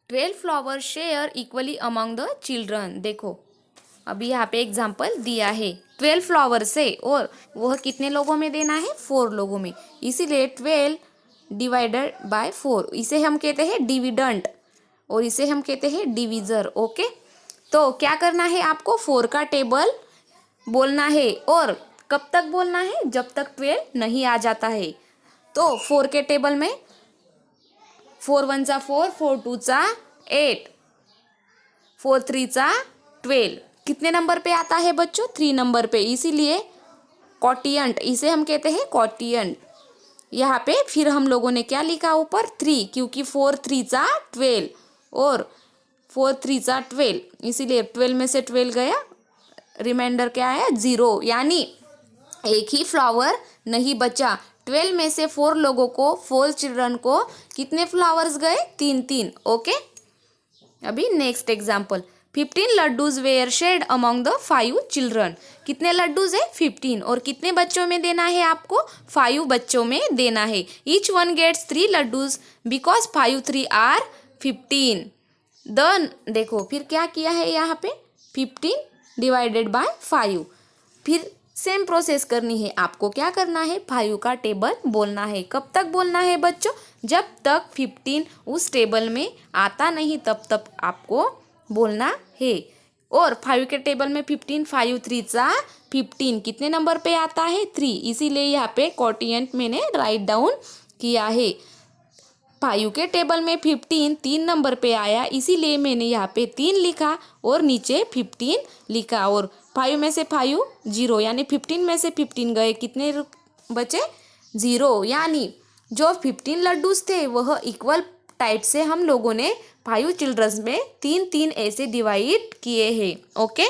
12 flower share equally among the children. देखो अभी यहाँ पे एग्जाम्पल दिया है 12 फ्लावर्स है और वह कितने लोगों में देना है, 4 लोगों में। इसीलिए 12 डिवाइडेड बाय 4, इसे हम कहते हैं डिविडेंड और इसे हम कहते हैं डिविजर। ओके, तो क्या करना है आपको, 4 का टेबल बोलना है और कब तक बोलना है, जब तक 12 नहीं आ जाता है। तो 4 के टेबल में 4 1 जा 4, 4 2 जा 8, 4 3 जा 12, कितने नंबर पे आता है बच्चों, 3 नंबर पे। इसीलिए क्वोटिएंट, इसे हम कहते हैं क्वोटिएंट। यहाँ पे फिर हम लोगों ने क्या लिखा ऊपर, 3, क्योंकि 4 3 जा 12 और 4 3 जा 12, इसीलिए 12 में से 12 गया, रिमाइंडर क्या आया, 0, यानी एक ही फ्लावर नहीं बचा। 12 में से 4 लोगों को, 4 चिल्ड्रन को कितने फ्लावर्स गए, 3 3। ओके, अभी next example, 15 laddoos were shared among the 5 children. कितने लड्डूज है, 15, और कितने बच्चों में देना है आपको, 5 बच्चों में देना है। Each one gets 3 laddoos because 5 3 are 15। देखो फिर क्या किया है यहाँ पे, 15 डिवाइडेड बाय 5। फिर सेम प्रोसेस करनी है आपको, क्या करना है, 5 का टेबल बोलना है। कब तक बोलना है बच्चों, जब तक 15 उस टेबल में आता नहीं तब तक आपको बोलना है। और 5 के टेबल में 15, 5 3 जा 15, कितने नंबर पे आता है, 3, इसीलिए यहाँ पे क्वोटिएंट मैंने राइट डाउन किया है। 5 के टेबल में 15 3 नंबर पे आया, इसीलिए मैंने यहाँ पे 3 लिखा और नीचे 15 लिखा। और 5 में से 5 0, यानी 15 में से 15 गए, कितने बचे, 0, यानी जो 15 लड्डूस थे वह इक्वल टाइप से हम लोगों ने 5 चिल्ड्रंस में 3 3 ऐसे डिवाइड किए हैं। Okay,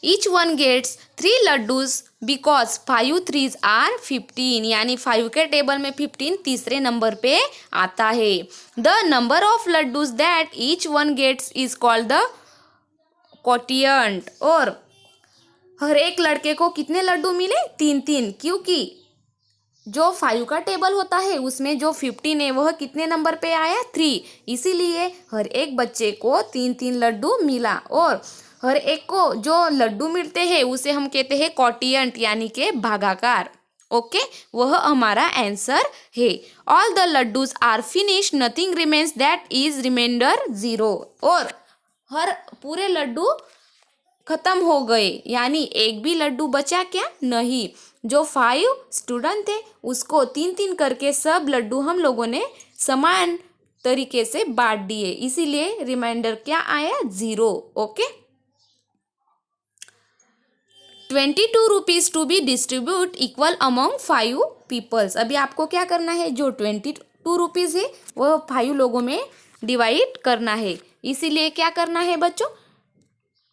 each one gets 3 laddoos because 5 3s are 15, यानी 5 के टेबल में 15 तीसरे नंबर पे आता है। The number of laddoos that each one gets is called the quotient. और हर एक लड़के को कितने लड्डू मिले, 3 3, क्योंकि जो 5 का टेबल होता है उसमें जो 15 है वह कितने नंबर पे आया, 3, इसीलिए हर एक बच्चे को 3 3 लड्डू मिला। और हर एक को जो लड्डू मिलते हैं उसे हम कहते हैं क्वोटिएंट, यानी के भागाकार। ओके, वह हमारा आंसर है। All the laddoos are finish, nothing remains, that is reminder 0। और हर पूरे लड्डू खत्म हो गए, यानी एक भी लड्डू बचा क्या, नहीं। जो 5 स्टूडेंट थे उसको 3 3 करके सब लड्डू हम लोगों ने समान तरीके से बांट दिए, इसीलिए रिमाइंडर क्या आया, 0। Okay, 22 rupees to be distribute equal among 5 peoples. अभी आपको क्या करना है, जो 22 रुपीज है वह 5 लोगों में डिवाइड करना है। इसीलिए क्या करना है बच्चों,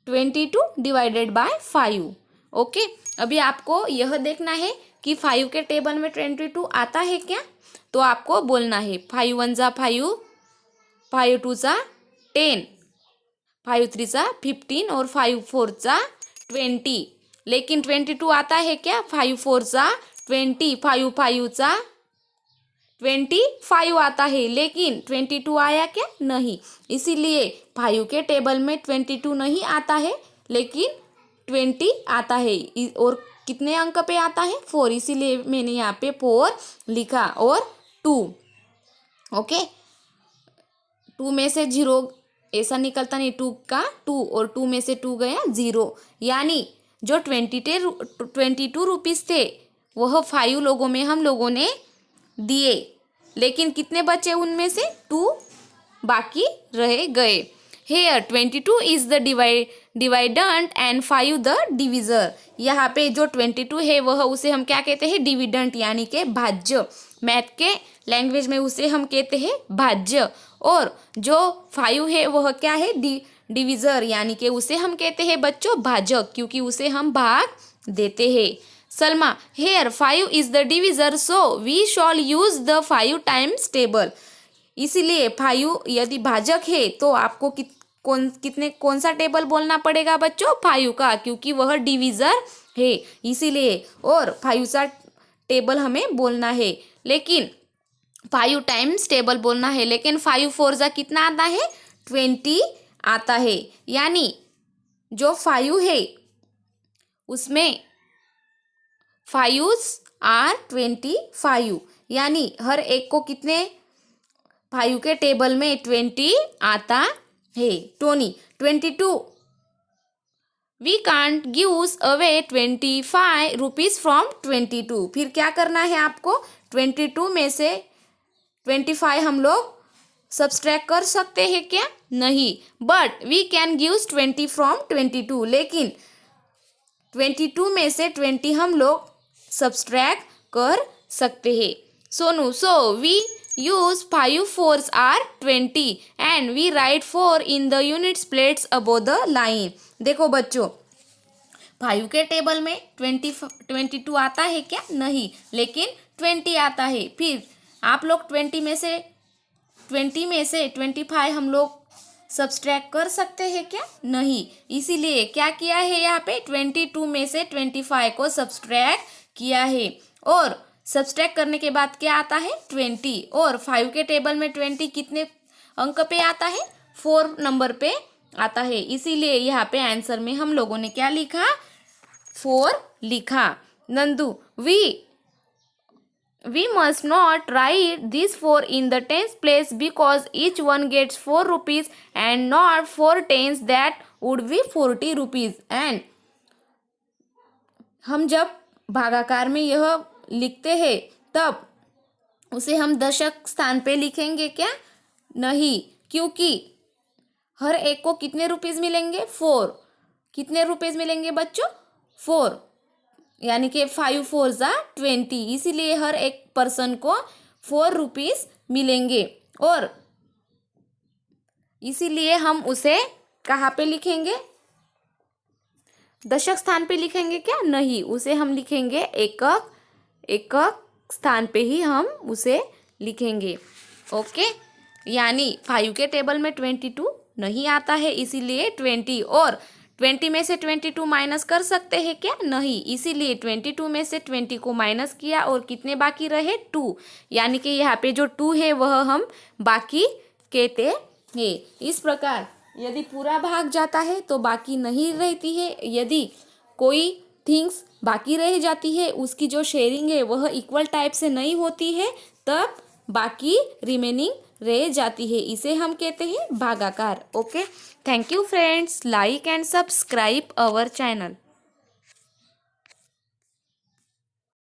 22 डिवाइडेड बाय 5। ओके, अभी आपको यह देखना है कि 5 के टेबल में 22 आता है क्या, तो आपको बोलना है 5 1 जा 5, 5 2 जा 10, 5 3 जा 15 और 5 4 जा 20। लेकिन 22 आता है क्या, 5 4 जा 20, 5 5 जा 25 आता है, लेकिन 22 आया क्या, नहीं। इसीलिए 5 के टेबल में 22 नहीं आता है, लेकिन 20 आता है। और कितने अंक पे आता है, 4, इसीलिए मैंने यहाँ पे 4 लिखा। और 2, ओके, 2 में से 0 ऐसा निकलता नहीं, 2 का 2 और 2 में से 2 गया 0, यानी जो 22 रुपीज़ थे वह 5 लोगों में हम लोगों ने दिए, लेकिन कितने बचे, उनमें से 2 बाकी रह गए। Here 22 is the dividend and 5 the divisor. यहाँ पे जो 22 है वह उसे हम क्या कहते हैं, डिविडेंट, यानी के भाज्य। मैथ के लैंग्वेज में उसे हम कहते हैं भाज्य। और जो 5 है वह क्या है, डिविजर, यानी कि उसे हम कहते हैं बच्चों भाजक, क्योंकि उसे हम भाग देते हैं। Salma, here 5 is the divisor, so we shall use the 5 times table. इसीलिए 5 यदि भाजक है तो आपको कौन सा टेबल बोलना पड़ेगा बच्चों, 5 का, क्योंकि वह डिविजर है, इसीलिए। और 5 सा टेबल हमें बोलना है। लेकिन 5 टाइम्स टेबल बोलना है, लेकिन 5 4 जा कितना आता है 20 आता है। यानी जो 5 है उसमें 5s आर 25, यानी हर एक को कितने 5 के टेबल में 20 आता है। 22 we can't gives away 25 rupees from 22। फिर क्या करना है आपको, 22 में से 25 हम लोग सब्सट्रैक्ट कर सकते हैं क्या, नहीं, but we can gives 20 from 22, लेकिन 22 में से 20 हम लोग सब्सट्रैक्ट कर सकते हैं। Sonu, so we use 5 4s are 20 and we write 4 in the units plates above the line। देखो बच्चों, 5 के टेबल में 22 आता है क्या, नहीं, लेकिन 20 आता है। फिर आप लोग 20 में से 25 हम लोग सब्सट्रैक्ट कर सकते हैं क्या, नहीं, इसीलिए क्या किया है यहाँ पे 22 में से 25 को सब्सट्रैक्ट किया है। और सब्सट्रैक्ट करने के बाद क्या आता है 20, और 5 के टेबल में 20 कितने अंक पे आता है, 4 नंबर पे आता है, इसीलिए यहाँ पे आंसर में हम लोगों ने क्या लिखा, 4 लिखा। Nandu, we must not write this 4 in the tens place because each one gets 4 rupees and not 4 tens, that would be 40 rupees। and हम जब भागाकार में यह लिखते हैं तब उसे हम दशक स्थान पे लिखेंगे क्या, नहीं, क्योंकि हर एक को कितने रुपीस मिलेंगे, 4। कितने रुपीस मिलेंगे बच्चों, 4, यानी कि 5 4 जा 20, इसीलिए हर एक पर्सन को 4 रुपीस मिलेंगे। और इसीलिए हम उसे कहाँ पे लिखेंगे, दशक स्थान पे लिखेंगे क्या, नहीं, उसे हम लिखेंगे एकक स्थान पे ही हम उसे लिखेंगे। ओके, यानी 5 के टेबल में 22 नहीं आता है, इसीलिए 20, और 20 में से 22 माइनस कर सकते हैं क्या, नहीं, इसीलिए 22 में से 20 को माइनस किया और कितने बाकी रहे 2, यानी कि यहाँ पे जो 2 है वह हम बाकी कहते हैं। इस प्रकार यदि पूरा भाग जाता है तो बाकी नहीं रहती है, यदि कोई थिंग्स बाकी रह जाती है, उसकी जो शेयरिंग है वह इक्वल टाइप से नहीं होती है, तब बाकी रिमेनिंग रह जाती है, इसे हम कहते हैं भागाकार। Okay, thank you friends, like and subscribe our channel.